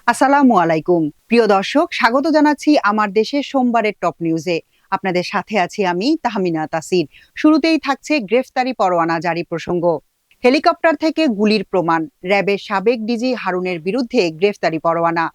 আসসালামু আলাইকুম প্রিয় দর্শক, স্বাগত জানাচ্ছি আমার দেশের সোমবারের টপ নিউজে। আপনাদের সাথে আছি আমি তাহমিনা তাসির। শুরুতেই থাকছে গ্রেফতারি পরোয়ানা জারি প্রসঙ্গ। হেলিকপ্টার থেকে গুলির প্রমাণ, র্যাবের সাবেক ডিজি হারুনের বিরুদ্ধে গ্রেফতারি পরোয়ানা।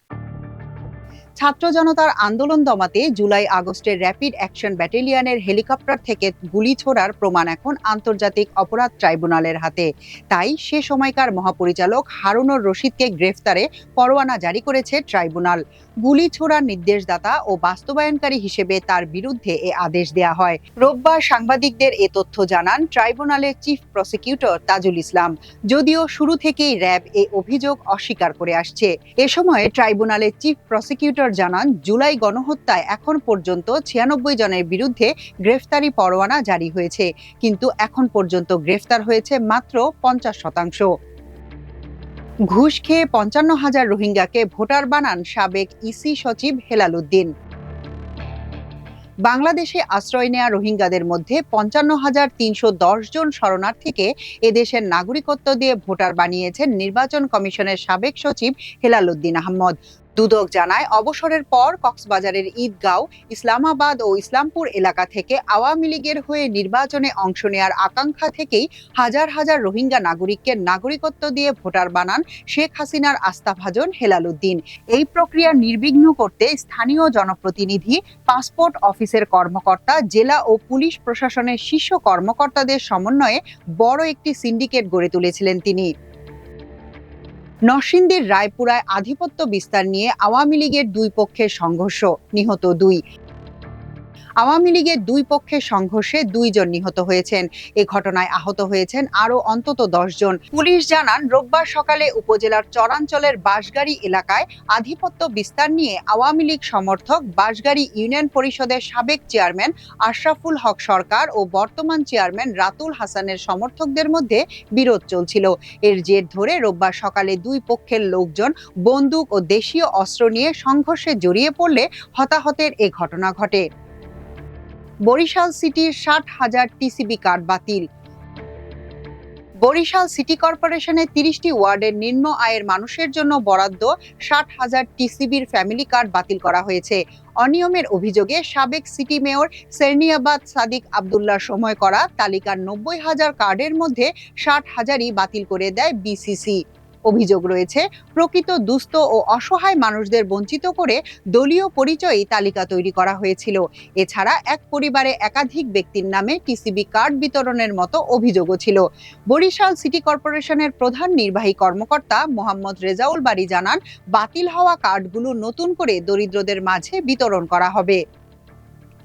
ছাত্র জনতার আন্দোলন দমাতে জুলাই আগস্টের র্যাপিড অ্যাকশন ব্যাটালিয়নের হেলিকপ্টার থেকে গুলি ছোড়ার প্রমাণ এখন আন্তর্জাতিক অপরাধ ট্রাইব্যুনালের হাতে। তাই সে সময়কার মহাপরিচালক হারুনুর রশিদকে গ্রেফতারে পরোয়ানা জারি করেছে ট্রাইব্যুনাল। গুলি ছোড়ার নির্দেশদাতা ও বাস্তবায়নকারী হিসেবে তার বিরুদ্ধে এ আদেশ দেয়া হয়। রোববার সাংবাদিকদের এ তথ্য জানান ট্রাইব্যুনালের চিফ প্রসিকিউটর তাজুল ইসলাম। যদিও শুরু থেকেই র্যাব এ অভিযোগ অস্বীকার করে আসছে। এ সময় ট্রাইব্যুনালের চিফ প্রসিকিউটর জানান, জুলাই গণহত্যায় এখন পর্যন্ত 96 জনের বিরুদ্ধে গ্রেফতারি পরোয়ানা জারি হয়েছে, কিন্তু এখন পর্যন্ত গ্রেফতার হয়েছে মাত্র 50%। ঘুষ খেয়ে 55,000 রোহিঙ্গাকে ভোটার বানান সাবেক ইসি সচিব হেলাল উদ্দিন। বাংলাদেশে আশ্রয় নেয়া রোহিঙ্গাদের মধ্যে 55,310 জন শরণার্থীকে এদেশের নাগরিকত্ব দিয়ে ভোটার বানিয়েছেন নির্বাচন কমিশনের সাবেক সচিব হেলাল উদ্দিন আহমদ। দুদক জানায়, অবসরের পর কক্সবাজারের ঈদগাঁও, ইসলামাবাদ ও ইসলামপুর এলাকা থেকে আওয়ামী লীগের হয়ে নির্বাচনে অংশ নেয়ার আকাঙ্ক্ষা থেকেই হাজার হাজার রোহিঙ্গা নাগরিককে নাগরিকত্ব দিয়ে ভোটার বানান শেখ হাসিনার আস্থাভাজন হেলাল উদ্দিন। এই প্রক্রিয়া নির্বিঘ্ন করতে স্থানীয় জনপ্রতিনিধি, পাসপোর্ট অফিসের কর্মকর্তা, জেলা ও পুলিশ প্রশাসনের শীর্ষ কর্মকর্তাদের সমন্বয়ে বড় একটি সিন্ডিকেট গড়ে তুলেছিলেন তিনি। নরসিংদীর রায়পুরায় আধিপত্য বিস্তার নিয়ে আওয়ামী লীগের দুই পক্ষের সংঘর্ষ, নিহত 2। আওয়ামী লীগের দুই পক্ষের সংঘর্ষে 2 জন নিহত হয়েছেন। এ ঘটনায় আহত হয়েছেন আরো অন্তত 10 জন। পুলিশ জানান, রোববার সকালে উপজেলার চরাঞ্চলের বাঁশগাড়ি এলাকায় আধিপত্য বিস্তার নিয়ে আওয়ামী লীগ সমর্থক বাঁশগাড়ি ইউনিয়ন পরিষদের সাবেক চেয়ারম্যান আশরাফুল হক সরকার ও বর্তমান চেয়ারম্যান রাতুল হাসানের সমর্থকদের মধ্যে বিরোধ চলছিল। এর জের ধরে রোববার সকালে দুই পক্ষের লোকজন বন্দুক ও দেশীয় অস্ত্র নিয়ে সংঘর্ষে জড়িয়ে পড়লে হতাহতের এ ঘটনা ঘটে। বরিশাল সিটির 60,000 টিসিবি কার্ড বাতিল। বরিশাল সিটি কর্পোরেশনের 30টি ওয়ার্ডের নিম্ন আয়ের মানুষের জন্য বরাদ্দ 60,000 টিসিবির ফ্যামিলি কার্ড বাতিল করা হয়েছে। অনিয়মের অভিযোগে সাবেক সিটি মেয়র সেরনিয়াবাদ সাদিক আব্দুল্লাহ সময় করা তালিকার 90,000 কার্ডের মধ্যে 60,000ই বাতিল করে দেয় বিসিসি। অভিযোগ রয়েছে, প্রকৃত দুস্থ ও অসহায় মানুষদের বঞ্চিত করে দলীয় পরিচয়ই তালিকা তৈরি করা হয়েছিল। এছাড়া এক পরিবারে একাধিক ব্যক্তির নামে টিসিবি কার্ড বিতরণের মতো অভিযোগও ছিল। বরিশাল সিটি কর্পোরেশনের প্রধান নির্বাহী কর্মকর্তা মোহাম্মদ রেজাউল বারী জানান, বাতিল হওয়া কার্ডগুলো নতুন করে দরিদ্রদের মাঝে বিতরণ করা হবে।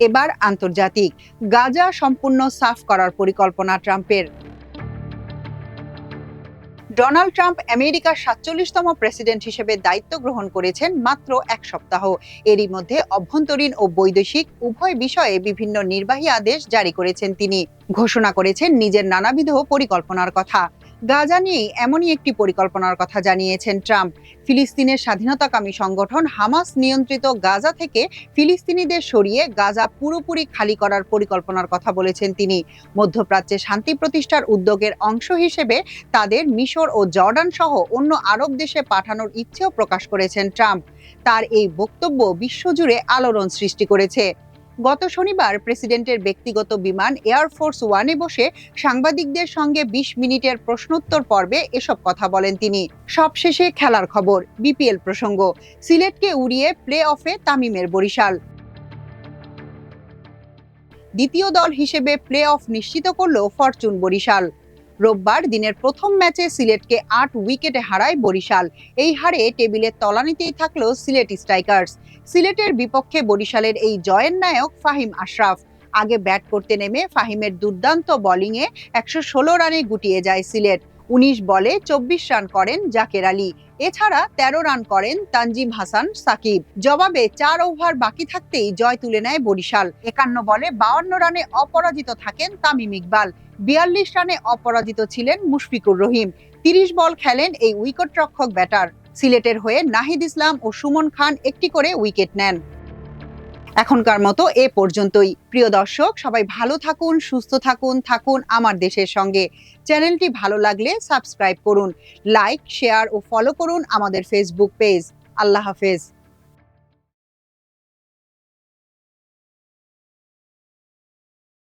এবার আন্তর্জাতিক। গাজা সম্পূর্ণ সাফ করার পরিকল্পনা ট্রাম্পের। ডোনাল্ড ট্রাম্প আমেরিকার 47তম প্রেসিডেন্ট হিসেবে দায়িত্ব গ্রহণ করেছেন মাত্র 1 সপ্তাহ। এরই মধ্যে অভ্যন্তরীণ ও বৈদেশিক উভয় বিষয়ে বিভিন্ন নির্বাহী আদেশ জারি করেছেন তিনি। ঘোষণা করেছেন নিজের নানাবিধ পরিকল্পনার কথা। গাজা নিয়েই এমনই একটি পরিকল্পনার কথা জানিয়েছেন ট্রাম্প। ফিলিস্তিনের স্বাধীনতাকামী সংগঠন হামাস নিয়ন্ত্রিত গাজা থেকে ফিলিস্তিনিদের সরিয়ে গাজা পুরোপুরি খালি করার পরিকল্পনার কথা বলেছেন তিনি। মধ্যপ্রাচ্যে শান্তি প্রতিষ্ঠার উদ্যোগের অংশ হিসেবে তাদের মিশর ও জর্ডান সহ অন্য আরব দেশে পাঠানোর ইচ্ছেও প্রকাশ করেছেন ট্রাম্প। তার এই বক্তব্য বিশ্বজুড়ে আলোড়ন সৃষ্টি করেছে। গত শনিবার প্রেসিডেন্টের ব্যক্তিগত বিমান এয়ারফোর্স ওয়ানে বসে সাংবাদিকদের সঙ্গে 20 মিনিটের প্রশ্নোত্তর পর্বে এসব কথা বলেন তিনি। সবশেষে খেলার খবর, বিপিএল প্রসঙ্গ। সিলেটকে উড়িয়ে প্লে অফে তামিমের বরিশাল। দ্বিতীয় দল হিসেবে প্লে অফ নিশ্চিত করল ফরচুন বরিশাল। রোববার দিনের প্রথম ম্যাচে সিলেটকে 8 উইকেটে হারায় বরিশাল। এই হারে টেবিলের তলানিতেই থাকল সিলেট স্ট্রাইকার্স। সিলেটের বিপক্ষে বরিশালের এই জয়ের নায়ক ফাহিম আশরাফ। আগে ব্যাট করতে নেমে ফাহিমের দুর্দান্ত বোলিংয়ে 116 রানে গুটিয়ে যায় সিলেট। 19 বলে 24 রান করেন জাকের আলী। এছাড়া 13 রান করেন তানজিম হাসান সাকিব। জবাবে 4 ওভার বাকি থাকতেই জয় তুলে নেয় বরিশাল। 51 বলে 52 রানে অপরাজিত থাকেন তামিম ইকবাল। 42 রানে অপরাজিত ছিলেন মুশফিকুর রহিম। 30 বল খেলেন এই উইকেটরক্ষক ব্যাটার। সিলেটের হয়ে নাহিদ ইসলাম ও সুমন খান একটি করে উইকেট নেন। এখনকার মতো এ পর্যন্তই। প্রিয় দর্শক, সবাই ভালো থাকুন, সুস্থ থাকুন, থাকুন আমার দেশের সঙ্গে। চ্যানেলটি ভালো লাগলে সাবস্ক্রাইব করুন, লাইক, শেয়ার ও ফলো করুন আমাদের ফেসবুক পেজ। আল্লাহ হাফেজ।